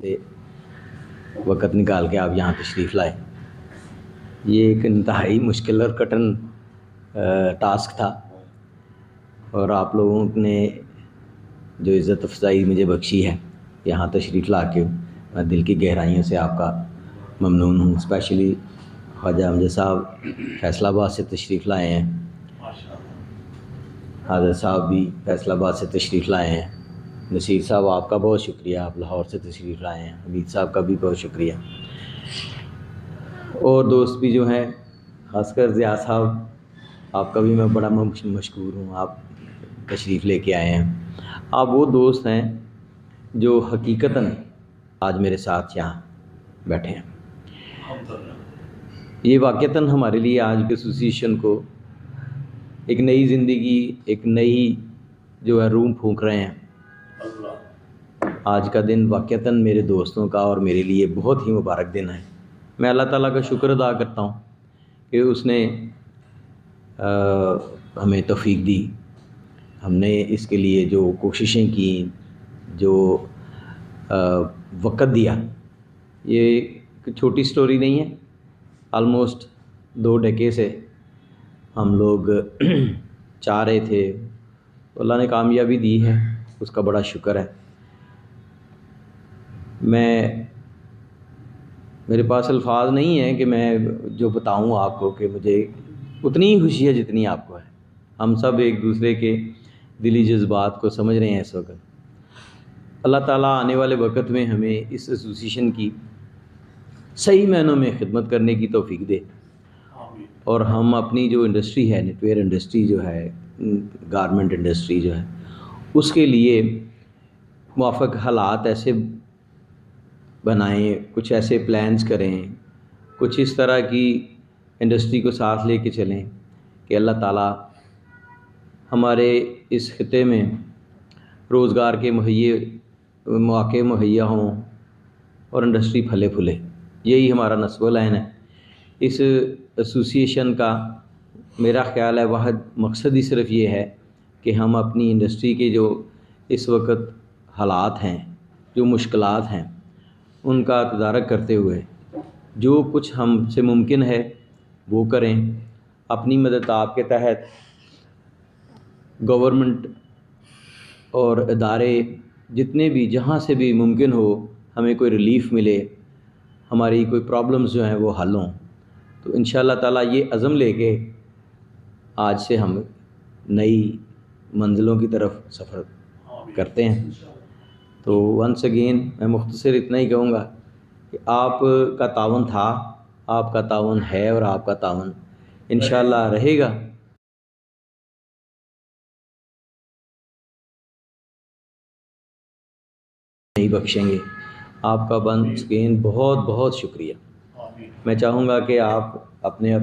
سے وقت نکال کے آپ یہاں تشریف لائے. یہ ایک انتہائی مشکل اور کٹن ٹاسک تھا، اور آپ لوگوں نے جو عزت افزائی مجھے بخشی ہے یہاں تشریف لا کے، میں دل کی گہرائیوں سے آپ کا ممنون ہوں. اسپیشلی خواجہ امجد صاحب فیصل آباد سے تشریف لائے ہیں، حاضر صاحب بھی فیصل آباد سے تشریف لائے ہیں، نصیر صاحب آپ کا بہت شکریہ، آپ لاہور سے تشریف لائے ہیں، حمید صاحب کا بھی بہت شکریہ، اور دوست بھی جو ہیں خاص کر ضیاء صاحب آپ کا بھی میں بڑا مشکور ہوں، آپ تشریف لے کے آئے ہیں. آپ وہ دوست ہیں جو حقیقتاً آج میرے ساتھ یہاں بیٹھے ہیں. یہ واقعتاً ہمارے لیے آج کے ایسوسیشن کو ایک نئی زندگی، ایک نئی جو ہے روح پھونک رہے ہیں. آج کا دن واقعتاً میرے دوستوں کا اور میرے لیے بہت ہی مبارک دن ہے. میں اللہ تعالیٰ کا شکر ادا کرتا ہوں کہ اس نے ہمیں توفیق دی، ہم نے اس کے لیے جو کوششیں کی، جو وقت دیا. یہ چھوٹی سٹوری نہیں ہے، آلموسٹ 2 ڈیکے سے ہم لوگ چاہ رہے تھے، اللہ نے کامیابی دی ہے، اس کا بڑا شکر ہے. میرے پاس الفاظ نہیں ہیں کہ میں جو بتاؤں آپ کو کہ مجھے اتنی ہی خوشی ہے جتنی آپ کو ہے. ہم سب ایک دوسرے کے دلی جذبات کو سمجھ رہے ہیں اس وقت. اللہ تعالیٰ آنے والے وقت میں ہمیں اس ایسوسیشن کی صحیح معنوں میں خدمت کرنے کی توفیق دے، اور ہم اپنی جو انڈسٹری ہے، نیٹ ویئر انڈسٹری جو ہے، گارمنٹ انڈسٹری جو ہے، اس کے لیے موافق حالات ایسے بنائیں، کچھ ایسے پلانز کریں، کچھ اس طرح کی انڈسٹری کو ساتھ لے کے چلیں کہ اللہ تعالیٰ ہمارے اس خطے میں روزگار کے مواقع مہیا ہوں اور انڈسٹری پھلے پھولے. یہی ہمارا نصب العین ہے. اس ایسوسیشن کا میرا خیال ہے واحد مقصد ہی صرف یہ ہے کہ ہم اپنی انڈسٹری کے جو اس وقت حالات ہیں، جو مشکلات ہیں، ان کا تدارک کرتے ہوئے جو کچھ ہم سے ممکن ہے وہ کریں. اپنی مدد آپ کے تحت گورنمنٹ اور ادارے جتنے بھی جہاں سے بھی ممکن ہو ہمیں کوئی ریلیف ملے، ہماری کوئی پرابلمز جو ہیں وہ حل ہوں. تو انشاءاللہ تعالیٰ یہ عزم لے کے آج سے ہم نئی منزلوں کی طرف سفر کرتے ہیں. تو ونس اگین میں مختصر اتنا ہی کہوں گا کہ آپ کا تعاون تھا، آپ کا تعاون ہے، اور آپ کا تعاون انشاءاللہ رہے گا. نہیں بخشیں گے. آپ کا ونس اگین بہت بہت شکریہ. میں چاہوں گا کہ آپ اپنے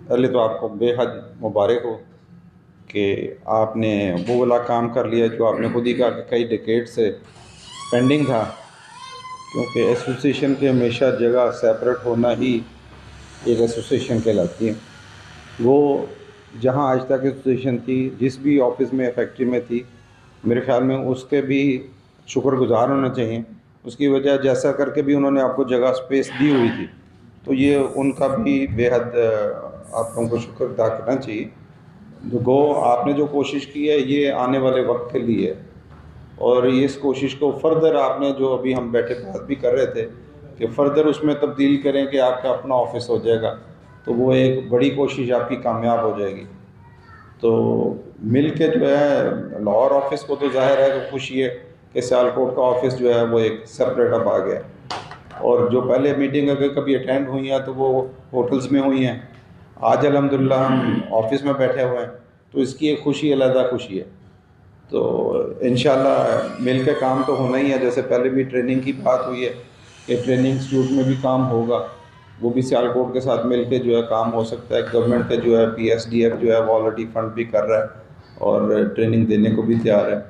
پہلے تو آپ کو بے حد مبارک ہو کہ آپ نے وہ والا کام کر لیا جو آپ نے خود ہی کہا کہ کئی ڈیکیڈ سے پینڈنگ تھا، کیونکہ ایسوسیشن کی ہمیشہ جگہ سیپریٹ ہونا ہی ایک ایسوسیشن کہلاتی ہے. وہ جہاں آج تک ایسوسیشن تھی، جس بھی آفس میں فیکٹری میں تھی، میرے خیال میں اس کے بھی شکر گزار ہونا چاہیے. اس کی وجہ جیسا کر کے بھی انہوں نے آپ کو جگہ سپیس دی ہوئی تھی، تو یہ ان کا بھی بے حد آپ لوگوں کو شکر ادا کرنا چاہیے. آپ نے جو کوشش کی ہے یہ آنے والے وقت کے لیے ہے، اور اس کوشش کو فردر آپ نے جو ابھی ہم بیٹھے بات بھی کر رہے تھے کہ فردر اس میں تبدیل کریں کہ آپ کا اپنا آفس ہو جائے گا، تو وہ ایک بڑی کوشش آپ کی کامیاب ہو جائے گی. تو مل کے جو ہے لاہور آفس کو تو ظاہر ہے کہ خوشی ہے کہ سیالکوٹ کا آفس جو ہے وہ ایک سپریٹ اب آ گیا، اور جو پہلے میٹنگ اگر کبھی اٹینڈ ہوئی ہیں تو وہ ہوٹلز میں ہوئی ہیں. آج الحمدللہ ہم آفس میں بیٹھے ہوئے ہیں، تو اس کی ایک خوشی علیحدہ خوشی ہے. تو انشاءاللہ مل کے کام تو ہونا ہی ہے. جیسے پہلے بھی ٹریننگ کی بات ہوئی ہے کہ ٹریننگ انسٹیٹیوٹ میں بھی کام ہوگا، وہ بھی سیالکوٹ کے ساتھ مل کے جو ہے کام ہو سکتا ہے. گورنمنٹ کے جو ہے PSDF جو ہے وہ آلریڈی فنڈ بھی کر رہا ہے اور ٹریننگ دینے کو بھی تیار ہے.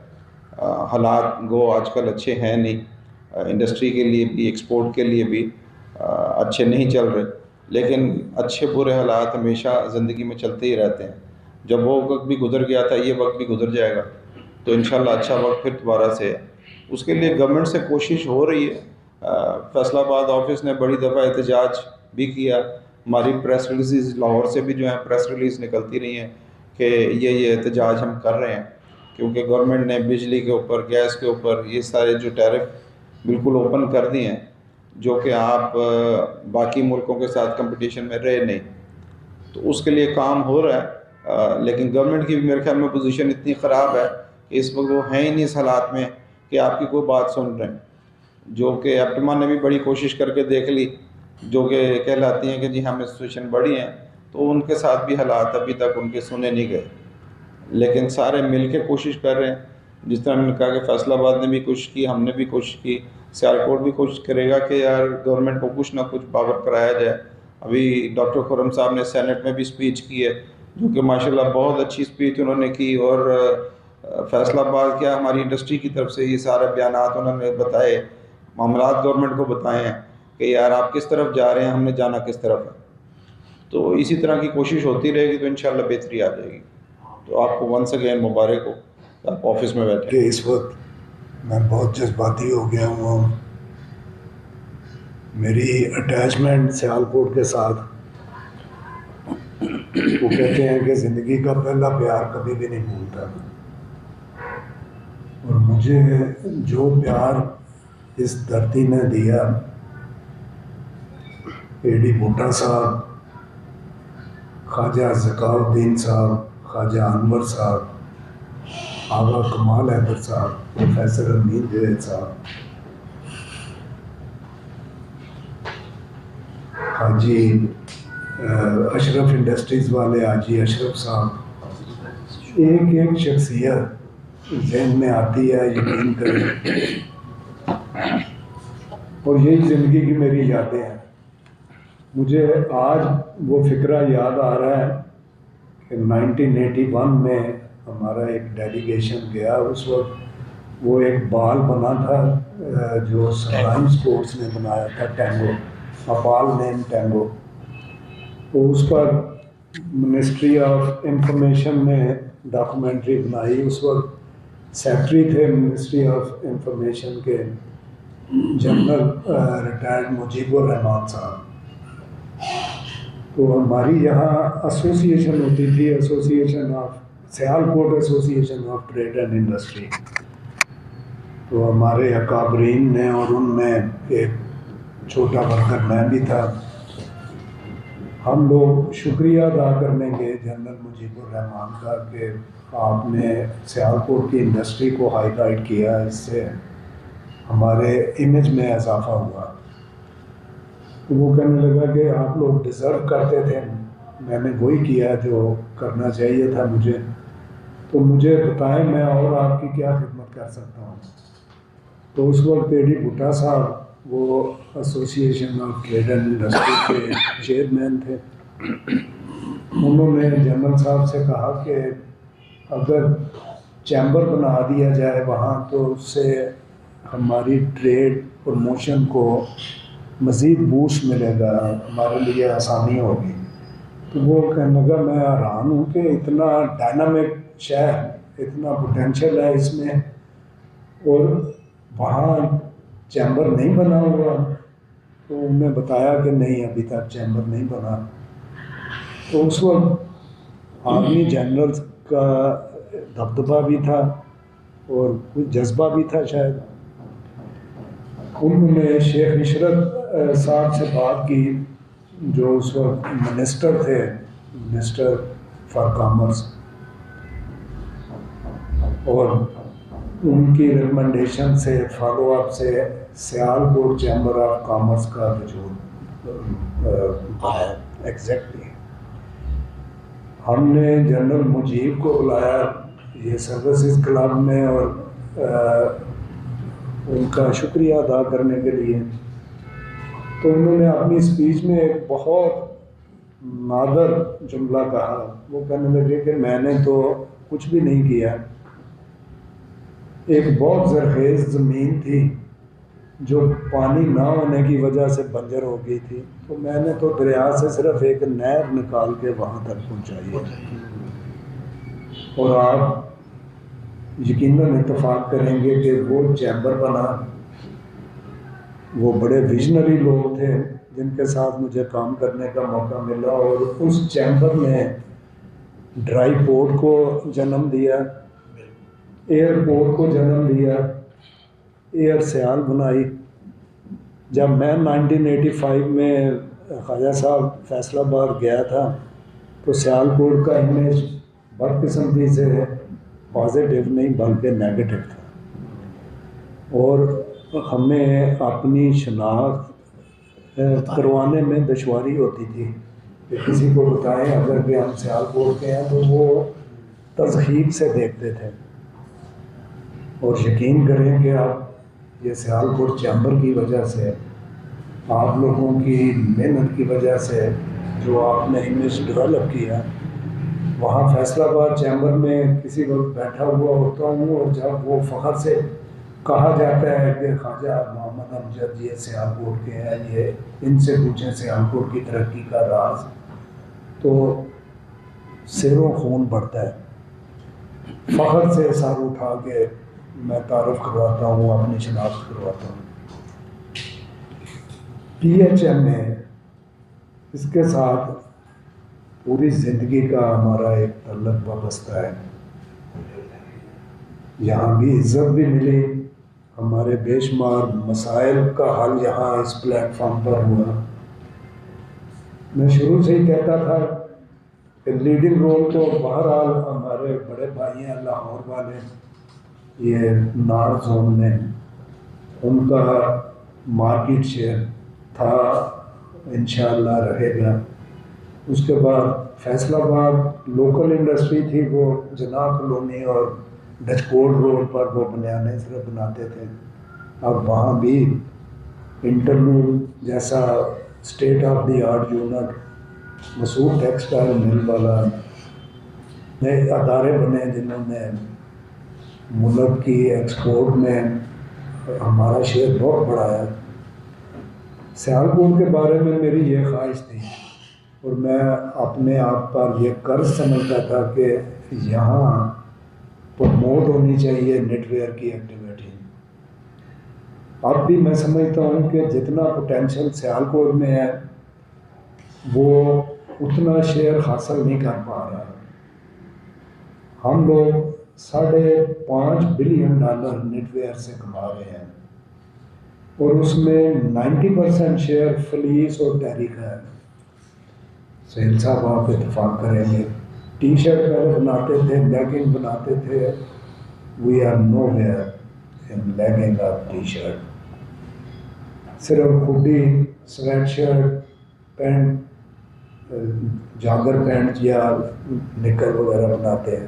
حالات گو آج کل اچھے ہیں نہیں، انڈسٹری کے لیے بھی، ایکسپورٹ کے لیے بھی اچھے نہیں چل رہے، لیکن اچھے برے حالات ہمیشہ زندگی میں چلتے ہی رہتے ہیں. جب وہ وقت بھی گزر گیا تھا، یہ وقت بھی گزر جائے گا، تو انشاءاللہ اچھا وقت پھر دوبارہ سے اس کے لیے گورنمنٹ سے کوشش ہو رہی ہے. فیصل آباد آفس نے بڑی دفعہ احتجاج بھی کیا. ہماری پریس ریلیز لاہور سے بھی جو ہیں پریس ریلیز نکلتی رہی ہیں کہ یہ احتجاج ہم کر رہے ہیں کیونکہ گورنمنٹ نے بجلی کے اوپر، گیس کے اوپر یہ سارے جو ٹیرف بالکل اوپن کر دیے ہیں جو کہ آپ باقی ملکوں کے ساتھ کمپٹیشن میں رہے نہیں. تو اس کے لیے کام ہو رہا ہے، لیکن گورنمنٹ کی میرے خیال میں پوزیشن اتنی خراب ہے کہ اس وقت وہ ہیں ہی نہیں اس حالات میں کہ آپ کی کوئی بات سن رہے ہیں. جو کہ ایپٹما نے بھی بڑی کوشش کر کے دیکھ لی، جو کہ کہلاتی ہیں کہ جی ہم انسٹیٹیوشن بڑی ہیں، تو ان کے ساتھ بھی حالات ابھی تک ان کے سنے نہیں گئے. لیکن سارے مل کے کوشش کر رہے ہیں. جس طرح میں نے کہا کہ فیصل آباد نے بھی کوشش کی، ہم نے بھی کوشش کی، سیالکوٹ بھی کوشش کرے گا کہ یار گورنمنٹ کو کچھ نہ کچھ پاور کرایا جائے. ابھی ڈاکٹر خرم صاحب نے سینٹ میں بھی اسپیچ کی ہے جو کہ ماشاءاللہ بہت اچھی اسپیچ انہوں نے کی، اور فیصل آباد کیا ہماری انڈسٹری کی طرف سے یہ سارے بیانات انہوں نے بتائے، معاملات گورنمنٹ کو بتائے ہیں کہ یار آپ کس طرف جا رہے ہیں، ہم نے جانا کس طرف ہے. تو اسی طرح کی کوشش ہوتی رہے گی تو انشاءاللہ بہتری آ جائے گی. تو آپ کو ونس اگین مبارک ہو کہ آپ آفس میں بیٹھے. کہ اس وقت میں بہت جذباتی ہو گیا ہوں. میری اٹیچمنٹ سیالکوٹ کے ساتھ، وہ کہتے ہیں کہ زندگی کا پہلا پیار کبھی بھی نہیں بھولتا، اور مجھے جو پیار اس دھرتی نے دیا، اے ڈی بھٹا صاحب، خواجہ ذکاء الدین صاحب، خواجہ انور صاحب، آغا کمال حیدر صاحب، پروفیسر امین جوید صاحب، حاجی اشرف انڈسٹریز والے حاجی اشرف صاحب، ایک ایک شخصیت ذہن میں آتی ہے، یقین کریں. اور یہی زندگی کی میری یادیں ہیں. مجھے آج وہ فکرہ یاد آ رہا ہے کہ 1981 میں ہمارا ایک ڈیلیگیشن گیا. اس وقت وہ ایک بال بنا تھا جو سپلائنگ اسپورٹس نے بنایا تھا، ٹینگو، اپال نیم ٹینگو. تو اس پر منسٹری آف انفارمیشن نے ڈاکومنٹری بنائی. اس وقت سیکٹری تھے منسٹری آف انفارمیشن کے جنرل ریٹائرڈ مجیب الرحمان صاحب. تو ہماری یہاں ایسوسیشن ہوتی تھی، association of Sialkot, association of trade and industry. تو ہمارے اکابرین نے، اور ان میں ایک چھوٹا ورکر میں بھی تھا، ہم لوگ شکریہ ادا کرنے گئے جنرل مجیب الرحمان کا کہ آپ نے سیالکوٹ کی انڈسٹری کو ہائی لائٹ کیا، اس سے ہمارے امیج میں اضافہ ہوا. تو وہ کہنے لگا کہ آپ لوگ ڈیزرو کرتے تھے، میں نے وہی کیا جو کرنا چاہیے تھا مجھے، تو مجھے بتائیں میں اور آپ کی کیا خدمت کر سکتا ہوں. تو اس وقت اے ڈی بھٹا صاحب وہ association of trade and industry کے چیئرمین تھے. انہوں نے جنرل صاحب سے کہا کہ اگر چیمبر بنا دیا جائے وہاں تو اس سے ہماری ٹریڈ پروموشن کو مزید بوسٹ ملے گا، ہمارے لیے آسانی ہوگی. تو وہ کہنے لگا میں حیران ہوں کہ اتنا ڈائنامک شہر، اتنا پوٹینشیل ہے اس میں، اور وہاں چیمبر نہیں بنا ہوا. تو انہوں نے بتایا کہ نہیں ابھی تک چیمبر نہیں بنا. تو اس وقت آرمی جنرل کا دبدبہ بھی تھا اور کچھ جذبہ بھی تھا شاید. انہوں نے شیخ عشرت صاحب سے بات کی جو اس وقت منسٹر تھے، منسٹر فار کامرس، اور ان کی ریکمنڈیشن سے، فالو اپ سے سیالکوٹ چیمبر آف کامرس کا وجود آیا. ایگزیکٹلی ہم نے جنرل مجیب کو بلایا یہ سروسز کلب میں، اور ان کا شکریہ ادا کرنے کے لیے. تو انہوں نے اپنی اسپیچ میں ایک بہت نادر جملہ کہا. وہ کہنے لگے کہ میں نے تو کچھ بھی نہیں کیا، ایک بہت زرخیز زمین تھی جو پانی نہ ہونے کی وجہ سے بنجر ہو گئی تھی، تو میں نے تو دریا سے صرف ایک نہر نکال کے وہاں تک پہنچائی ہے، اور آپ یقیناً اتفاق کریں گے کہ وہ چیمبر بنا، وہ بڑے ویژنری لوگ تھے جن کے ساتھ مجھے کام کرنے کا موقع ملا، اور اس چیمبر نے ڈرائی پورٹ کو جنم دیا، ایئرپورٹ کو جنم دیا، ایئر سیال بنائی۔ جب میں 1985 میں خواجہ صاحب فیصل آباد گیا تھا تو سیالکوٹ کا امیج بدقسمتی سے پازیٹیو نہیں بلکہ نیگیٹو تھا، اور ہمیں اپنی شناخت کروانے میں دشواری ہوتی تھی کہ کسی کو بتائیں اگر کہ ہم سیالکوٹ کے ہیں تو وہ تضحیک سے دیکھتے تھے۔ اور یقین کریں کہ آپ یہ سیالکوٹ چیمبر کی وجہ سے، آپ لوگوں کی محنت کی وجہ سے جو آپ نے امیج ڈیولپ کیا، وہاں فیصل آباد چیمبر میں کسی وقت بیٹھا ہوا ہوتا ہوں، اور جب وہ فخر سے کہا جاتا ہے کہ خواجہ محمد امجد یہ سیالکوٹ کے ہیں، یہ ان سے پوچھیں سیالکوٹ کی ترقی کا راز، تو سر و خون بڑھتا ہے۔ فخر سے سر اٹھا کے میں تعارف کرواتا ہوں، اپنی شناخت کرواتا ہوں۔ پی ایچ ایم ہے، اس کے ساتھ پوری زندگی کا ہمارا ایک تعلق وابستہ ہے۔ یہاں بھی عزت بھی ملی، ہمارے بے شمار مسائل کا حل یہاں اس پلیٹ فارم پر ہوا۔ میں شروع سے ہی کہتا تھا کہ لیڈنگ رول تو بہرحال ہمارے بڑے بھائی ہیں لاہور والے، یہ نارتھ زون میں، ان کا مارکیٹ شیئر تھا، انشاءاللہ رہے گا۔ اس کے بعد فیصل آباد لوکل انڈسٹری تھی، وہ جناح کالونی اور ڈچکوٹ روڈ پر وہ بنیادیں صرف بناتے تھے۔ اب وہاں بھی انٹرلوڈ جیسا state of the art unit, Masood textile mill والا، نئے ادارے بنے جنہوں نے ملک کی ایکسپورٹ میں ہمارا شیئر بہت بڑھایا۔ سیالکوٹ کے بارے میں میری یہ خواہش تھی، اور میں اپنے آپ پر یہ قرض سمجھتا تھا کہ یہاں پروموٹ ہونی چاہیے نیٹ ویئر کی ایکٹیویٹی۔ اب بھی میں سمجھتا ہوں کہ جتنا پوٹینشیل سیالکوٹ میں ہے وہ اتنا شیئر حاصل نہیں کر پا رہا۔ ہم لوگ $5.5 بلین نیٹ ویئر سے کما رہے ہیں، اور اس میں 90% شیئر فلیس اور تحریک ہے۔ سہیل صاحب آپ اتفاق کریں گے، ٹی شرٹ پہلے بناتے تھے، لیگنگ بناتے تھے، we are nowhere in legging اور ٹی شرٹ، صرف hoodie, sweatshirt, pant, jogger pant یا نکر وغیرہ بناتے ہیں۔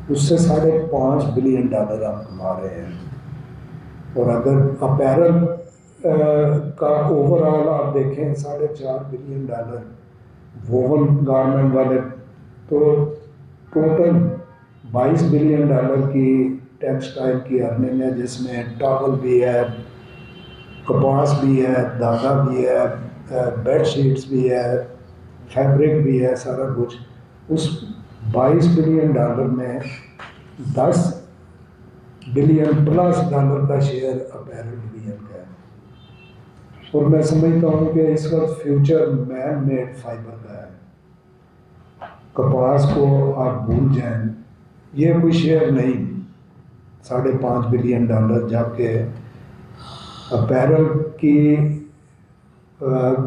اس سے $5.5 بلین ہم کما رہے ہیں۔ اور اگر اپیرل کا اوور آل آپ دیکھیں $4.5 بلین ووون گارمنٹ والے، تو ٹوٹل $22 بلین کی ٹیکسٹائل کی ارننگ ہے، جس میں ٹاول بھی ہے، کپاس بھی ہے، دھاگا بھی ہے، بیڈ شیٹس بھی ہے، فیبرک بھی ہے، سارا کچھ۔ اس $22 بلین میں $10 بلین پلس کا شیئر اپیرل ڈویژن کا ہے۔ اور میں سمجھتا ہوں کہ اس وقت فیوچر مین میڈ فائبر کا ہے۔ کپاس کو آپ بھول جائیں، یہ کوئی شیئر نہیں، $5.5 بلین، جبکہ اپیرل کی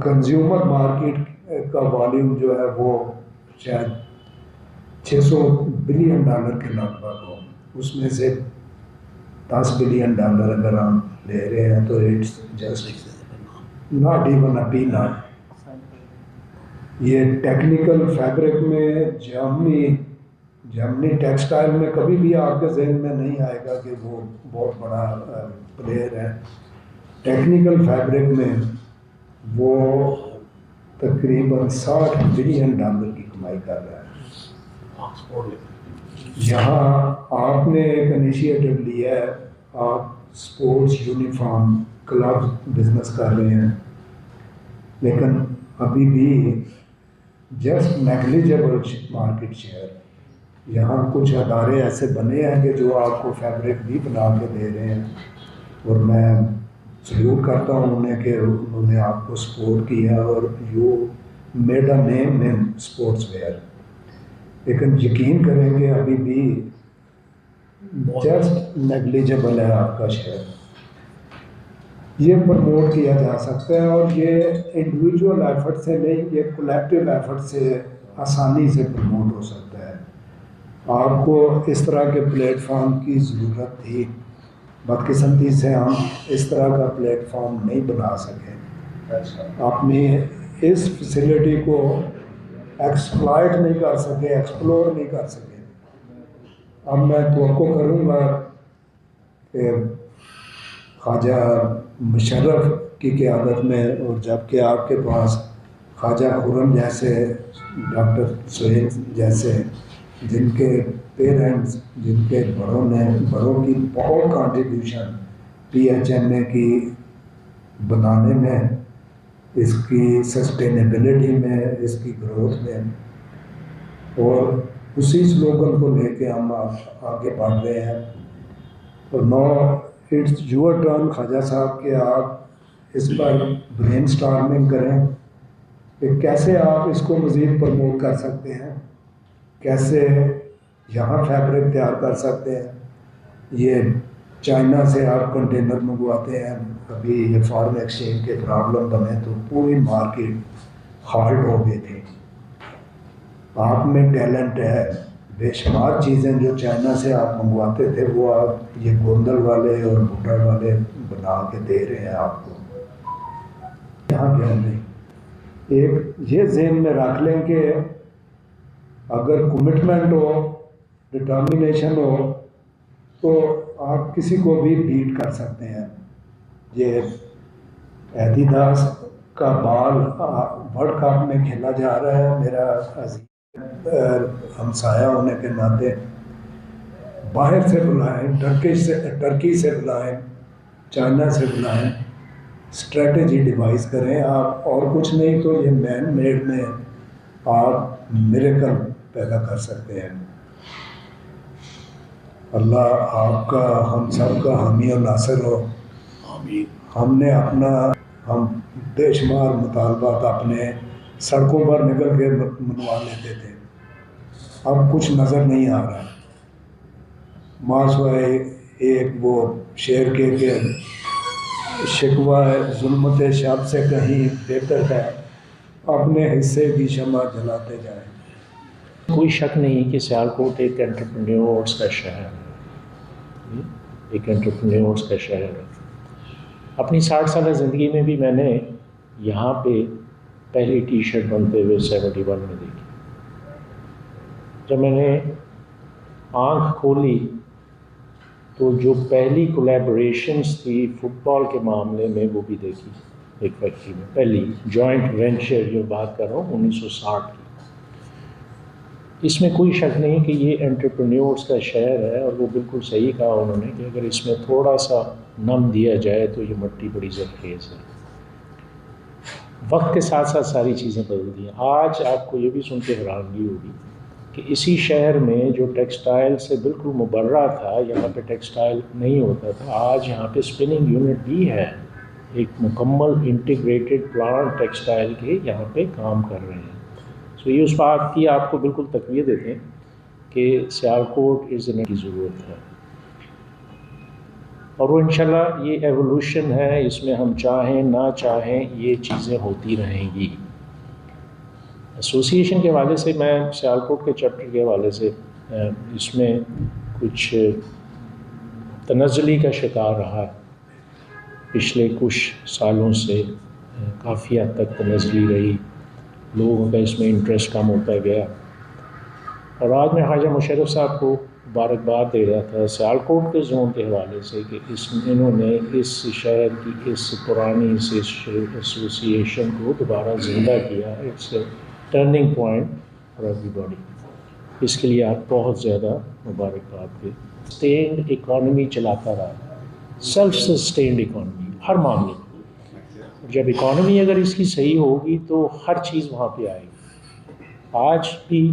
کنزیومر مارکیٹ کا والیوم جو ہے وہ شاید $600 بلین کے لگ بھگ ہو۔ اس میں سے $10 بلین اگر ہم لے رہے ہیں تو it's just not even a peanut. یہ ٹیکنیکل فیبرک میں جرمنی ٹیکسٹائل میں کبھی بھی آپ کے ذہن میں نہیں آئے گا کہ وہ بہت بڑا پلیئر ہے۔ ٹیکنیکل فیبرک میں وہ تقریباً $60 بلین کی کمائی کر رہا ہے۔ یہاں آپ نے ایک انیشیٹو لیا ہے، آپ اسپورٹس یونیفارم کلب بزنس کر رہے ہیں، لیکن ابھی بھی جسٹ نیگلیجبل مارکیٹ شیئر۔ یہاں کچھ ادارے ایسے بنے ہیں کہ جو آپ کو فیبرک بھی بنا کے دے رہے ہیں، اور میں سلیوٹ کرتا ہوں انہیں کہ انہوں نے آپ کو سپورٹ کیا اور you made a name in sports where. لیکن یقین کریں کہ ابھی بھی جسٹ نیگلیجبل ہے آپ کا شہر. یہ پروموٹ کیا جا سکتا ہے، اور یہ انڈیویجول ایفرٹ سے نہیں، یہ کولیکٹیو ایفرٹ سے آسانی سے پروموٹ ہو سکتا ہے. آپ کو اس طرح کے پلیٹ فارم کی ضرورت تھی، بدقسمتی سے ہم اس طرح کا پلیٹ فارم نہیں بنا سکے. اپنی اس فیسلٹی کو ایکسپلائٹ نہیں کر سکے، ایکسپلور نہیں کر سکے. اب میں توقع کروں گا کہ خواجہ مشرف کی قیادت میں، اور جب کہ آپ کے پاس خواجہ خرم جیسے، ڈاکٹر سہیل جیسے، جن کے پیرنٹس، جن کے بڑوں کی بہت کنٹریبیوشن پی ایچ ایم اے کی بنانے میں، اس کی سسٹینیبلٹی میں، اس کی گروتھ میں، اور اسی سلوگن کو لے کے ہم آگے بڑھ رہے ہیں. اور نو اٹس یور ٹرن خواجہ صاحب کہ آپ اس پر برین سٹارمنگ کریں کہ کیسے آپ اس کو مزید پروموٹ کر سکتے ہیں، کیسے یہاں فیبرک تیار کر سکتے ہیں. یہ چائنا سے آپ کنٹینر منگواتے ہیں، ابھی یہ فارن ایکسچینج کے پرابلم بنے تو پوری مارکیٹ ہالٹ ہو گئی تھی. آپ میں ٹیلنٹ ہے، بے شمار چیزیں جو چائنا سے آپ منگواتے تھے وہ آپ یہ گوندل والے اور بھوٹا والے بنا کے دے رہے ہیں آپ کو. یہاں کیا نہیں، ایک یہ ذہن میں رکھ لیں کہ اگر کمٹمنٹ ہو، ڈٹرمنیشن ہو، تو آپ کسی کو بھی بیٹ کر سکتے ہیں. یہ ایڈیڈاس کا بال ورلڈ کپ میں کھیلا جا رہا ہے. میرا عزیز ہمسایہ ہونے کے ناطے باہر سے بلائیں، ٹرکی سے بلائیں، چائنا سے بلائیں، اسٹریٹجی ڈیوائز کریں آپ، اور کچھ نہیں تو یہ مین میڈ میں آپ میریکل پیدا کر سکتے ہیں. اللہ آپ کا، ہم سب کا حامی و ناصر ہو. ہم نے ہم بے شمار مطالبات اپنے سڑکوں پر نکل کے منوا لیتے تھے، اب کچھ نظر نہیں آ رہا. ماسوائے ایک وہ شعر کے کہ شکوہ ظلمت شب سے کہیں بہتر ہے اپنے حصے کی شمع جلاتے جائیں. کوئی شک نہیں کہ سیالکوٹ ایک انٹرپرینیورس کا شہر ہے، ایک انٹرپرینیورس کا شہر ہے. اپنی 60 سالہ زندگی میں بھی میں نے یہاں پہ پہلی ٹی شرٹ بنتے ہوئے 71 میں دیکھی. جب میں نے آنکھ کھولی تو جو پہلی کولیبریشنز تھی فٹ بال کے معاملے میں وہ بھی دیکھی ایک فیکٹری میں، پہلی جوائنٹ وینچر جو بات کر رہا ہوں 1960 کی. اس میں کوئی شک نہیں کہ یہ انٹرپرینیورس کا شہر ہے، اور وہ بالکل صحیح کہا انہوں نے کہ اگر اس میں تھوڑا سا نم دیا جائے تو یہ مٹی بڑی زرخیز ہے. وقت کے ساتھ ساتھ ساری چیزیں بدلتی ہیں. آج آپ کو یہ بھی سن کے حیرانگی ہوگی کہ اسی شہر میں جو ٹیکسٹائل سے بالکل مبرہ تھا، یہاں پہ ٹیکسٹائل نہیں ہوتا تھا، آج یہاں پہ اسپننگ یونٹ بھی ہے. ایک مکمل انٹیگریٹڈ پلانٹ ٹیکسٹائل کے یہاں پہ کام کر رہے ہیں. سو یہ اس بات کی آپ کو بالکل تقویت دیتے ہیں کہ سیالکوٹ کی ضرورت ہے، اور وہ انشاءاللہ یہ ایوولوشن ہے، اس میں ہم چاہیں نہ چاہیں یہ چیزیں ہوتی رہیں گی. ایسوسیشن کے حوالے سے میں سیالکوٹ کے چیپٹر کے حوالے سے اس میں کچھ تنزلی کا شکار رہا ہے. پچھلے کچھ سالوں سے کافی حد تک تنزلی رہی، لوگوں کا اس میں انٹرسٹ کم ہوتا گیا. اور آج میں خواجہ مشرف صاحب کو مبارکباد دے رہا تھا سیالکوٹ کے زون کے حوالے سے کہ انہوں نے اس شہر کی اس پرانی سے ایسوسیشن کو دوبارہ زندہ کیا. It's a turning point for everybody. اس کے لیے آپ بہت زیادہ مبارکباد دیں. سسٹینڈ اکانومی چلاتا رہا، سیلف سسٹینڈ اکانومی ہر معاملے میں. جب اکانومی اگر اس کی صحیح ہوگی تو ہر چیز وہاں پہ آئے گی. آج بھی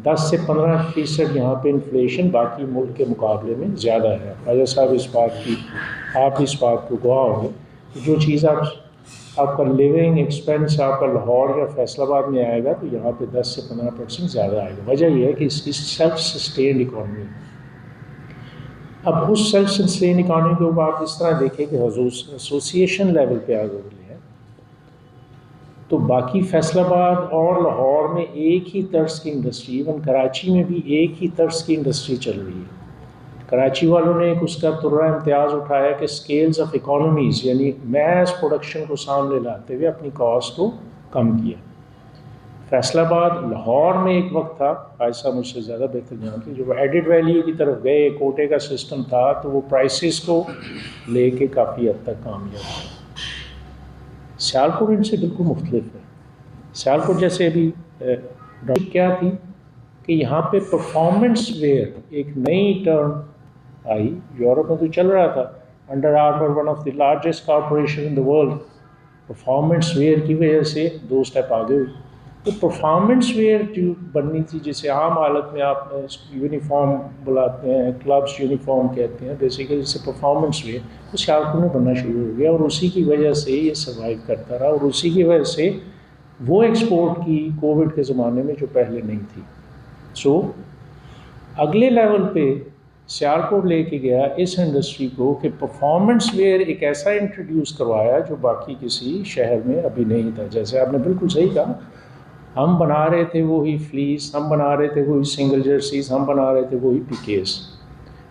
10 سے 15% یہاں پہ انفلیشن باقی ملک کے مقابلے میں زیادہ ہے. خواجہ صاحب اس بات کی، آپ اس بات کو گواہ ہوں گے کہ جو چیز آپ کا لیونگ ایکسپینس آپ کا لاہور یا فیصل آباد میں آئے گا تو یہاں پہ 10 سے 15% زیادہ آئے گا. وجہ یہ ہے کہ اس کی سیلف سسٹینڈ اکانومی. اب اس سیلف سسٹینڈ اکانومی کو آپ اس طرح دیکھیں کہ ایسوسیشن لیول پہ آ گئے ہیں تو باقی فیصل آباد اور لاہور میں ایک ہی طرز کی انڈسٹری، ایون کراچی میں بھی ایک ہی طرز کی انڈسٹری چل رہی ہے. کراچی والوں نے ایک اس کا ترہ امتیاز اٹھایا کہ سکیلز آف اکانومیز یعنی میس پروڈکشن کو سامنے لاتے ہوئے اپنی کاسٹ کو کم کیا. فیصل آباد لاہور میں ایک وقت تھا، آج صاحب مجھ سے زیادہ بہتر جانتے، جو ایڈڈ ویلیو کی طرف گئے، کوٹے کا سسٹم تھا تو وہ پرائسز کو لے کے کافی حد تک کامیاب تھا. سیالکوٹ ان سے بالکل مختلف ہے. سیالکوٹ جیسے ابھی کیا تھی کہ یہاں پہ پرفارمنس ویئر ایک نئی ٹرم آئی. یورپ میں تو چل رہا تھا، under armour one of the largest corporation in the world, performance where کی وجہ سے 2 اسٹیپ آگے ہوئی. تو پرفارمنس ویئر جو بننی تھی، جسے عام حالت میں آپ یونیفارم بلاتے ہیں، کلبس یونیفارم کہتے ہیں، بیسیکلی جسے پرفارمنس ویئر، وہ سیالکوٹ میں بننا شروع ہو گیا اور اسی کی وجہ سے یہ سروائیو کرتا رہا اور اسی کی وجہ سے وہ ایکسپورٹ کی کووڈ کے زمانے میں جو پہلے نہیں تھی. سو اگلے لیول پہ سیالکوٹ لے کے گیا اس انڈسٹری کو کہ پرفارمنس ویئر ایک ایسا انٹروڈیوس کروایا جو باقی کسی شہر میں ابھی نہیں تھا. جیسے آپ نے بالکل صحیح کہا، ہم بنا رہے تھے وہی فلیس، ہم بنا رہے تھے وہی سنگل جرسیز، ہم بنا رہے تھے وہی پیکیز،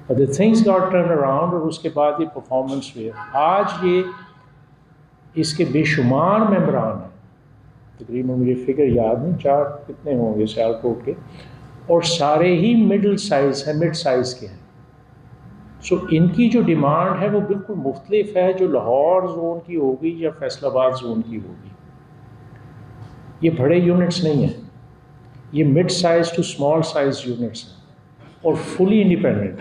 but the things got turned around اور اس کے بعد یہ پرفارمنس ویئر. آج یہ اس کے بے شمار ممبران ہیں، تقریباً مجھے فگر یاد نہیں، 4 کتنے ہوں گے سیالکوٹ کے، اور سارے ہی مڈل سائز ہیں، مڈ سائز کے ہیں. سو ان کی جو ڈیمانڈ ہے وہ بالکل مختلف ہے جو لاہور زون کی ہوگی یا فیصل آباد زون کی ہوگی. یہ بڑے یونٹس نہیں ہیں، یہ mid size to small size units ہیں اور فلی انڈیپینڈنٹ.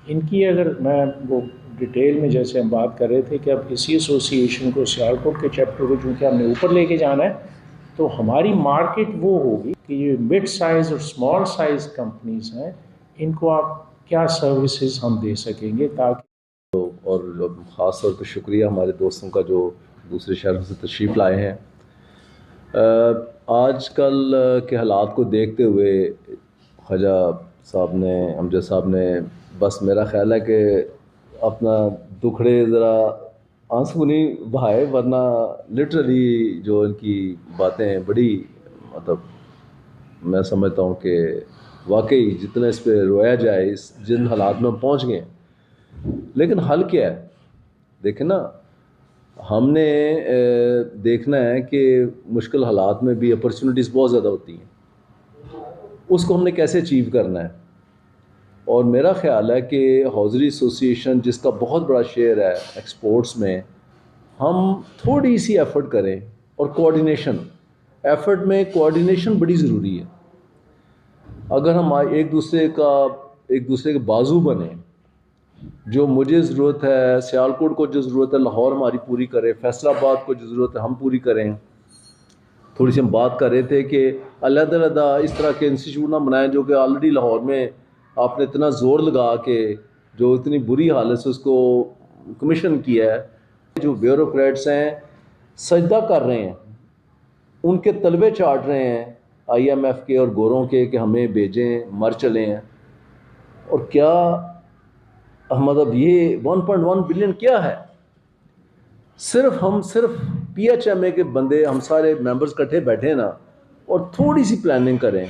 ان کی اگر میں وہ ڈیٹیل میں جیسے ہم بات کر رہے تھے کہ اب اسی ایسوسیشن کو سیالکوٹ کے چیپٹر کو چونکہ ہم نے اوپر لے کے جانا ہے تو ہماری مارکیٹ وہ ہوگی کہ یہ مڈ سائز اور اسمال سائز کمپنیز ہیں، ان کو آپ کیا سروسز ہم دے سکیں گے تاکہ. اور خاص طور پہ شکریہ ہمارے دوستوں کا جو دوسرے شہروں سے تشریف لائے ہیں. آج کل کے حالات کو دیکھتے ہوئے خواجہ صاحب نے، امجد صاحب نے، بس میرا خیال ہے کہ اپنا دکھڑے ذرا آنسو نہیں بہائے، ورنہ لٹرلی جو ان کی باتیں بڑی مطلب میں سمجھتا ہوں کہ واقعی جتنا اس پہ رویا جائے، اس جن حالات میں پہنچ گئے. لیکن حل کیا ہے؟ دیکھیں نا، ہم نے دیکھنا ہے کہ مشکل حالات میں بھی اپرچونٹیز بہت زیادہ ہوتی ہیں، اس کو ہم نے کیسے اچیو کرنا ہے. اور میرا خیال ہے کہ حوضری ایسوسیشن جس کا بہت بڑا شیئر ہے ایکسپورٹس میں، ہم تھوڑی سی ایفرٹ کریں. اور کوآرڈینیشن، ایفرٹ میں کوآرڈینیشن بڑی ضروری ہے. اگر ہم ایک دوسرے کے بازو بنیں، جو مجھے ضرورت ہے، سیالکوٹ کو جو ضرورت ہے لاہور ہماری پوری کرے، فیصل آباد کو جو ضرورت ہے ہم پوری کریں. تھوڑی سی ہم بات کر رہے تھے کہ علیحدہ علیحدہ اس طرح کے انسٹیٹیوٹ نہ بنائیں جو کہ آلریڈی لاہور میں آپ نے اتنا زور لگا کے جو اتنی بری حالت سے اس کو کمیشن کیا ہے. جو بیوروکریٹس ہیں سجدہ کر رہے ہیں، ان کے تلوے چاٹ رہے ہیں IMF کے اور گوروں کے کہ ہمیں بھیجیں، مر چلے ہیں. اور کیا مطلب یہ 1.1 بلین کیا ہے؟ صرف PHMA کے بندے، ہم سارے ممبرز کٹھے بیٹھے نا اور تھوڑی سی پلاننگ کریں،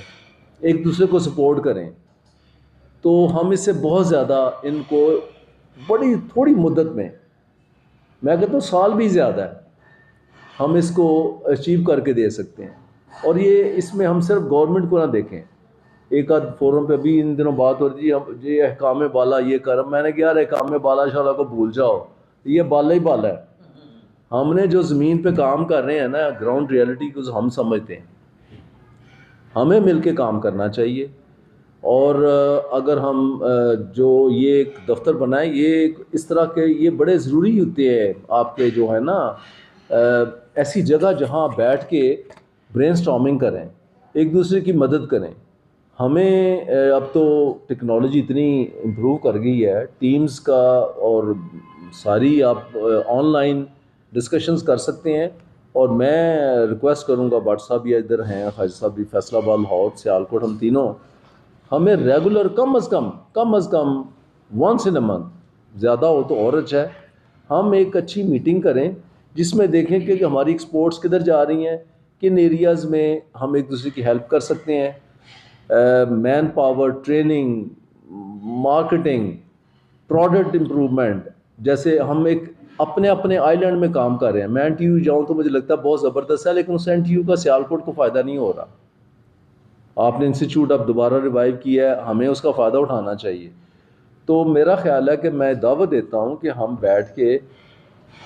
ایک دوسرے کو سپورٹ کریں، تو ہم اس سے بہت زیادہ ان کو بڑی تھوڑی مدت میں کہتا ہوں سال بھی زیادہ ہے، ہم اس کو اچیو کر کے دے سکتے ہیں. اور یہ اس میں ہم صرف گورنمنٹ کو نہ دیکھیں. ایک آدھ فورم پہ بھی ان دنوں بات ہو رہی ہے یہ احکام بالا یہ کرم، میں نے کہا یار احکام بالا شالا کو بھول جاؤ، یہ بالا ہی بالا ہے. ہم نے جو زمین پہ کام کر رہے ہیں نا، گراؤنڈ ریئلٹی کو ہم سمجھتے ہیں، ہمیں مل کے کام کرنا چاہیے. اور اگر ہم جو یہ ایک دفتر بنائیں، یہ اس طرح کے یہ بڑے ضروری ہوتے ہیں آپ کے جو ہے نا، ایسی جگہ جہاں بیٹھ کے برین سٹارمنگ کریں، ایک دوسرے کی مدد کریں. ہمیں اب تو ٹیکنالوجی اتنی امپروو کر گئی ہے، ٹیمز کا اور ساری آپ آن لائن ڈسکشنز کر سکتے ہیں. اور میں ریکویسٹ کروں گا بٹ صاحب یہ ادھر ہیں، خواجہ صاحب بھی فیصل آباد، لاہور، سیالکوٹ، ہم تینوں ہمیں ریگولر کم از کم ونس ان اے منتھ، زیادہ ہو تو اور اچھا ہے، ہم ایک اچھی میٹنگ کریں جس میں دیکھیں کہ ہماری ایکسپورٹس کدھر جا رہی ہیں، کن ایریاز میں ہم ایک دوسرے کی ہیلپ کر سکتے ہیں. Manpower, training, marketing, product improvement. جیسے ہم ایک اپنے آئی لینڈ میں کام کر رہے ہیں، میں این ٹی یو جاؤں تو مجھے لگتا ہے بہت زبردست ہے، لیکن اس این ٹی یو کا سیالکوٹ کو فائدہ نہیں ہو رہا. آپ نے انسٹیٹیوٹ اب دوبارہ ریوائیو کیا ہے، ہمیں اس کا فائدہ اٹھانا چاہیے. تو میرا خیال ہے کہ میں دعوت دیتا ہوں کہ ہم بیٹھ کے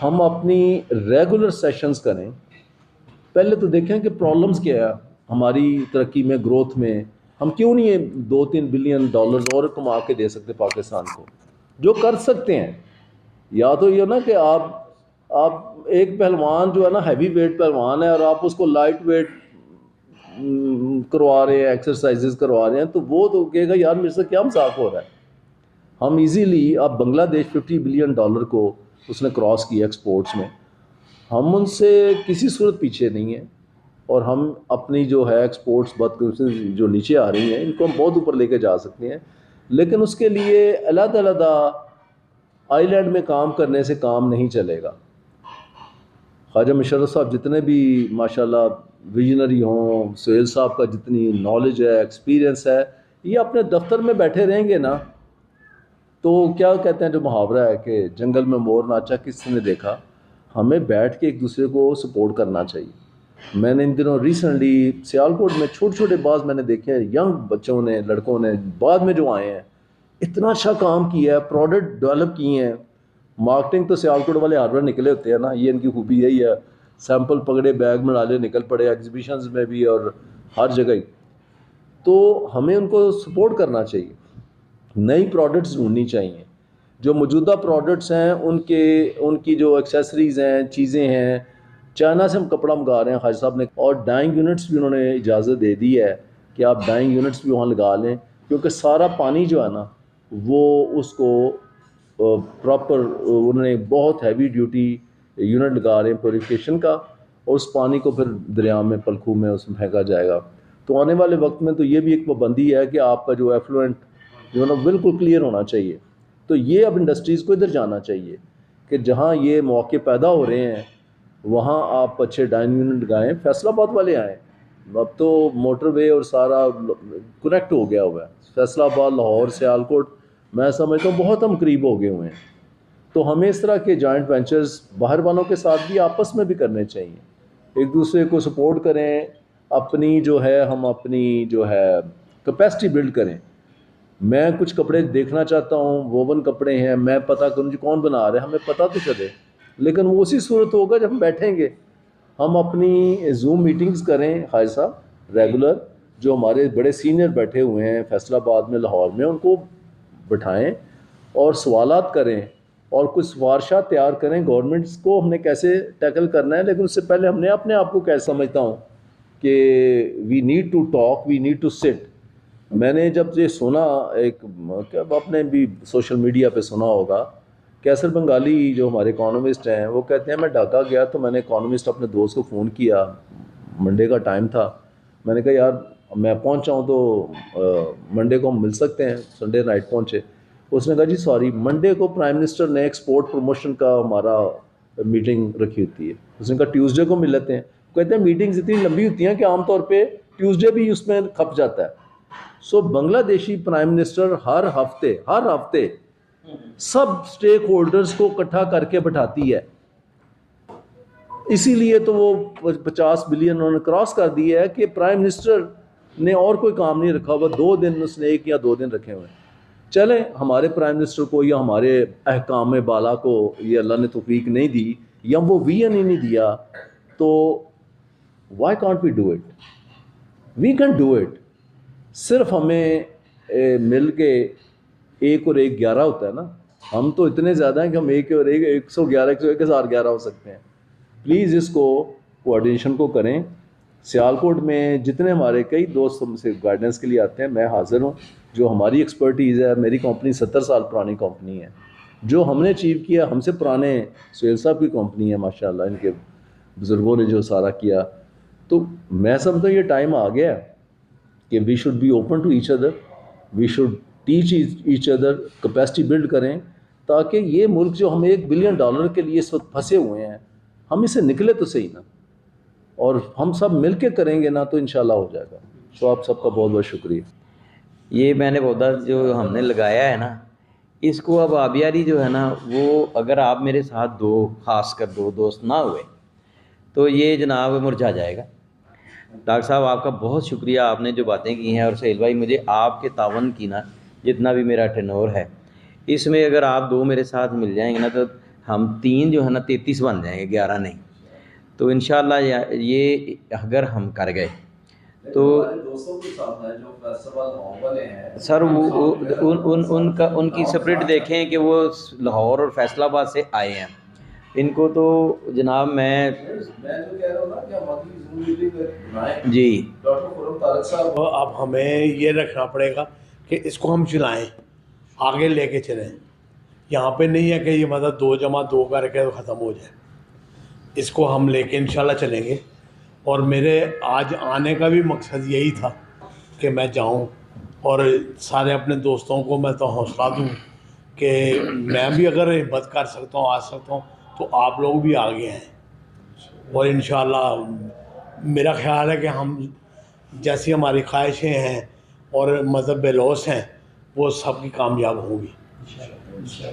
ہم اپنی ریگولر سیشنز کریں. پہلے تو دیکھیں کہ پرابلمز کیا ہے ہماری ترقی میں، گروتھ میں. ہم کیوں نہیں 2-3 بلین ڈالرز اور کما کے دے سکتے پاکستان کو، جو کر سکتے ہیں. یا تو یہ نا کہ آپ ایک پہلوان جو ہے نا ہیوی ویٹ پہلوان ہے اور آپ اس کو لائٹ ویٹ کروا رہے ہیں، ایکسرسائزز کروا رہے ہیں، تو وہ تو کہے گا یار میرے سے کیا مذاق ہو رہا ہے. ہم ایزیلی، اب بنگلہ دیش $50 بلین کو اس نے کراس کیا ایکسپورٹس میں، ہم ان سے کسی صورت پیچھے نہیں ہیں. اور ہم اپنی جو ہے ایکسپورٹس جو نیچے آ رہی ہیں ان کو ہم بہت اوپر لے کے جا سکتے ہیں. لیکن اس کے لیے علیحدہ آئی لینڈ میں کام کرنے سے کام نہیں چلے گا. خواجہ مشرف صاحب جتنے بھی ماشاءاللہ ویژنری ہوں، سہیل صاحب کا جتنی نالج ہے، ایکسپیرئنس ہے، یہ اپنے دفتر میں بیٹھے رہیں گے نا تو کیا کہتے ہیں جو محاورہ ہے کہ جنگل میں مور ناچا کس نے دیکھا. ہمیں بیٹھ کے ایک دوسرے کو سپورٹ کرنا چاہیے. میں نے ان دنوں ریسنٹلی سیالکوٹ میں چھوٹے بعض میں نے دیکھے ہیں، ینگ بچوں نے، لڑکوں نے بعد میں جو آئے ہیں، اتنا اچھا کام کیا ہے، پروڈکٹ ڈیولپ کیے ہیں. مارکیٹنگ تو سیالکوٹ والے ہر بار نکلے ہوتے ہیں نا، یہ ان کی خوبی یہی ہے، سیمپل پکڑے، بیگ میں ڈالے، نکل پڑے ایگزیبیشنز میں بھی اور ہر جگہ ہی. تو ہمیں ان کو سپورٹ کرنا چاہیے، نئی پروڈکٹس ڈھونڈنی چاہیے. جو موجودہ پروڈکٹس ہیں ان کی جو ایکسیسریز ہیں، چیزیں ہیں، چائنا سے ہم کپڑا منگا رہے ہیں خواجہ صاحب نے، اور ڈائنگ یونٹس بھی انہوں نے اجازت دے دی ہے کہ آپ ڈائنگ یونٹس بھی وہاں لگا لیں، کیونکہ سارا پانی جو ہے نا وہ اس کو پراپر انہوں نے بہت ہیوی ڈیوٹی یونٹ لگا رہے ہیں پیوریفیکیشن کا، اور اس پانی کو پھر دریا میں، پلکھو میں اس میں پھینکا جائے گا. تو آنے والے وقت میں تو یہ بھی ایک پابندی ہے کہ آپ کا جو ایفلوئنٹ جو ہے نا بالکل کلیئر ہونا چاہیے. تو یہ اب انڈسٹریز کو ادھر جانا چاہیے کہ جہاں یہ موقع پیدا ہو رہے ہیں وہاں آپ اچھے ڈائننگ یونٹ لگائیں. فیصل آباد والے آئیں، اب تو موٹر وے اور سارا کنیکٹ ہو گیا ہوا ہے. فیصل آباد، لاہور، سیالکوٹ، میں سمجھتا ہوں بہت ہم قریب ہو گئے ہوئے ہیں. تو ہمیں اس طرح کے جوائنٹ وینچرز باہر والوں کے ساتھ بھی آپس میں بھی کرنے چاہیے، ایک دوسرے کو سپورٹ کریں، اپنی جو ہے ہم اپنی جو ہے کیپیسٹی بلڈ کریں. میں کچھ کپڑے دیکھنا چاہتا ہوں، ووون کپڑے ہیں، میں پتہ کروں جو کون بنا رہا ہے، ہمیں پتہ تو چلے. لیکن وہ اسی صورت ہوگا جب ہم بیٹھیں گے، ہم اپنی زوم میٹنگز کریں خواجہ صاحب ریگولر، جو ہمارے بڑے سینئر بیٹھے ہوئے ہیں فیصل آباد میں، لاہور میں، ان کو بٹھائیں اور سوالات کریں اور کچھ سفارشات تیار کریں گورنمنٹس کو ہم نے کیسے ٹیکل کرنا ہے. لیکن اس سے پہلے ہم نے اپنے آپ کو کیسے سمجھتا ہوں کہ we need to talk, we need to sit. میں نے جب یہ سنا، ایک آپ نے بھی سوشل میڈیا پہ سنا ہوگا، کیسر بنگالی جو ہمارے اکانومسٹ ہیں وہ کہتے ہیں میں ڈھاکہ گیا تو میں نے اکانومسٹ اپنے دوست کو فون کیا، منڈے کا ٹائم تھا، میں نے کہا یار میں پہنچا ہوں تو منڈے کو ہم مل سکتے ہیں. سنڈے نائٹ پہنچے، اس نے کہا جی سوری، منڈے کو پرائم منسٹر نے ایکسپورٹ پروموشن کا ہمارا میٹنگ رکھی ہوتی ہے. اس نے کہا ٹیوزڈے کو مل لیتے ہیں. کہتے ہیں میٹنگز اتنی لمبی ہوتی ہیں کہ عام طور پہ ٹیوزڈے بھی اس میں کھپ جاتا ہے. سو بنگلہ دیشی پرائم منسٹر ہر ہفتے سب سٹیک ہولڈرز کو اکٹھا کر کے بٹھاتی ہے. اسی لیے تو وہ 50 بلین انہوں نے کراس کر دیا ہے کہ پرائم منسٹر نے اور کوئی کام نہیں رکھا ہوا، 2 دن اس نے 1 یا 2 دن رکھے ہوئے ہیں. چلیں ہمارے پرائم منسٹر کو یا ہمارے احکام بالا کو یہ اللہ نے توفیق نہیں دی یا وہ ویژن ہی نہیں دیا، تو why can't we do it? We can do it. صرف ہمیں مل کے 1 اور 1 11 ہوتا ہے نا. ہم تو اتنے زیادہ ہیں کہ ہم 1 اور 1 111 1011 ہو سکتے ہیں. پلیز اس کو کوآرڈینیشن کو کریں سیالکوٹ میں جتنے ہمارے کئی دوست ہم سے گائیڈنس کے لیے آتے ہیں، میں حاضر ہوں. جو ہماری ایکسپرٹیز ہے، میری کمپنی 70 سال پرانی کمپنی ہے، جو ہم نے اچیو کیا ہم سے پرانے سہیل صاحب کی کمپنی ہے ماشاءاللہ، ان کے بزرگوں نے جو سارا کیا. تو میں سمجھتا ہوں یہ ٹائم آ گیا ہے کہ we should be open to each other, we should teach each other, capacity build کریں تاکہ یہ ملک جو ہم $1 بلین کے لیے اس وقت پھنسے ہوئے ہیں، ہم اسے نکلے تو صحیح نا، اور ہم سب مل کے کریں گے نا تو انشاءاللہ ہو جائے گا. تو آپ سب کا بہت بہت شکریہ. یہ میں نے پودا جو ہم نے لگایا ہے نا، اس کو اب آبیاری جو ہے نا، وہ اگر آپ میرے ساتھ خاص کر دو دوست نہ ہوئے تو یہ جناب مرجھا جائے گا. ڈاکٹر صاحب آپ کا بہت شکریہ، آپ نے جو باتیں کی ہیں. اور سہیل بھائی مجھے آپ کے تعاون کی نا، جتنا بھی میرا ٹینور ہے اس میں اگر آپ 2 میرے ساتھ مل جائیں گے نا تو ہم 3 جو ہے نا 33 بن جائیں گے، 11 نہیں. تو انشاءاللہ یہ اگر ہم کر گئے تو سر وہ ان کی سپرٹ دیکھیں کہ وہ لاہور اور فیصل آباد سے آئے ہیں. ان کو تو جناب میں جی اب ہمیں یہ رکھنا پڑے گا کہ اس کو ہم چلائیں، آگے لے کے چلیں. یہاں پہ نہیں ہے کہ یہ مطلب 2+2 کر کے ختم ہو جائے. اس کو ہم لے کے انشاءاللہ چلیں گے. اور میرے آج آنے کا بھی مقصد یہی تھا کہ میں جاؤں اور سارے اپنے دوستوں کو میں تو حوصلہ دوں کہ میں بھی اگر ہمت کر سکتا ہوں، آ سکتا ہوں، تو آپ لوگ بھی آگے ہیں. اور انشاءاللہ میرا خیال ہے کہ ہم جیسی ہماری خواہشیں ہیں اور مذہب بلوث ہیں وہ سب کی کامیاب ہوں گی،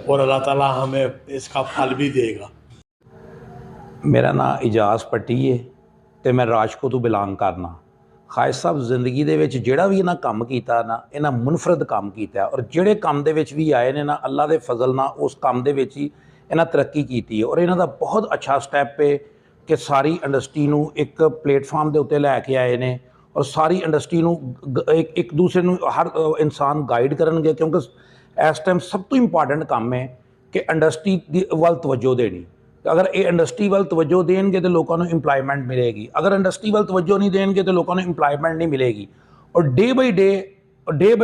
اور اللہ تعالیٰ ہمیں اس کا پھل بھی دے گا. میرا نام اجاز پٹی ہے ਤੇ ਮੈਂ ਰਾਜਕੋਟ ਤੋਂ ਬਿਲੋਂਗ ਕਰਨਾ. ਖਾਲਿਦ ਸਾਹਿਬ ਜ਼ਿੰਦਗੀ ਦੇ ਵਿੱਚ ਜਿਹੜਾ ਵੀ ਇਹਨਾਂ ਕੰਮ ਕੀਤਾ ਨਾ, ਇਹਨਾਂ ਮੁਨਫਰਦ ਕੰਮ ਕੀਤਾ, ਔਰ ਜਿਹੜੇ ਕੰਮ ਦੇ ਵਿੱਚ ਵੀ ਆਏ ਨੇ ਨਾ, ਅੱਲਾ ਦੇ ਫਜ਼ਲ ਨਾਲ ਉਸ ਕੰਮ ਦੇ ਵਿੱਚ ਹੀ ਇਹਨਾਂ ਤਰੱਕੀ ਕੀਤੀ ਹੈ. ਔਰ ਇਹਨਾਂ ਦਾ ਬਹੁਤ ਅੱਛਾ ਸਟੈਪ ਹੈ ਕਿ ਸਾਰੀ ਇੰਡਸਟਰੀ ਨੂੰ ਇੱਕ ਪਲੇਟਫਾਰਮ ਦੇ ਉੱਤੇ ਲੈ ਕੇ ਆਏ ਨੇ, ਔਰ ਸਾਰੀ ਇੰਡਸਟਰੀ ਨੂੰ ਇੱਕ ਦੂਸਰੇ ਨੂੰ ਹਰ ਇਨਸਾਨ ਗਾਈਡ ਕਰਨਗੇ, ਕਿਉਂਕਿ ਇਸ ਟਾਈਮ ਸਭ ਤੋਂ ਇੰਪੋਰਟੈਂਟ ਕੰਮ ਹੈ ਕਿ ਇੰਡਸਟਰੀ ਦੀ ਵੱਲ ਤਵੱਜੋ ਦੇਣੀ. ਅਗਰ ਇਹ ਇੰਡਸਟਰੀ ਵੱਲ ਤਵੱਜੋ ਦੇਣਗੇ ਤਾਂ ਲੋਕਾਂ ਨੂੰ ਇੰਪਲਾਇਮੈਂਟ ਮਿਲੇਗੀ, ਅਗਰ ਇੰਡਸਟਰੀ ਵੱਲ ਤਵੱਜੋ ਨਹੀਂ ਦੇਣਗੇ ਤਾਂ ਲੋਕਾਂ ਨੂੰ ਇੰਪਲਾਇਮੈਂਟ ਨਹੀਂ ਮਿਲੇਗੀ. ਔਰ ਡੇ ਬਾਈ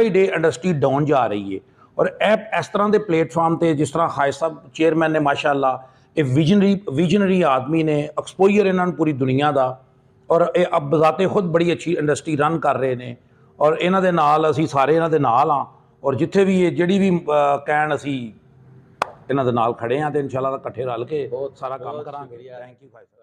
ਡੇ ਇੰਡਸਟਰੀ ਡਾਊਨ ਜਾ ਰਹੀ ਹੈ. ਔਰ ਇਹ ਇਸ ਤਰ੍ਹਾਂ ਦੇ ਪਲੇਟਫਾਰਮ 'ਤੇ ਜਿਸ ਤਰ੍ਹਾਂ ਖਾਲਿਦ ਸਾਹਿਬ ਚੇਅਰਮੈਨ ਨੇ ਮਾਸ਼ਾਅੱਲਾ, ਇਹ ਵਿਜ਼ਨਰੀ ਆਦਮੀ ਨੇ, ਐਕਸਪੋਜ਼ਰ ਇਹਨਾਂ ਨੂੰ ਪੂਰੀ ਦੁਨੀਆ ਦਾ, ਔਰ ਇਹ ਅਬ ਬਜ਼ਾਤੇ ਖੁਦ ਬੜੀ ਅੱਛੀ ਇੰਡਸਟਰੀ ਰਨ ਕਰ ਰਹੇ ਨੇ. ਔਰ ਇਹਨਾਂ ਦੇ ਨਾਲ ਅਸੀਂ ਸਾਰੇ ਇਹਨਾਂ ਦੇ ਨਾਲ ਹਾਂ, ਔਰ ਜਿੱਥੇ ਵੀ ਇਹ ਜਿਹੜੀ ਵੀ ਕਹਿਣ ਅਸੀਂ ਇਹਨਾਂ ਦੇ ਨਾਲ ਖੜੇ ਹਾਂ, ਤੇ ਇਨਸ਼ਾਅੱਲਾ ਇਕੱਠੇ ਰਲ ਕੇ ਸਾਰਾ ਕੰਮ ਕਰਾਂਗੇ. Thank you Bhai Sahib.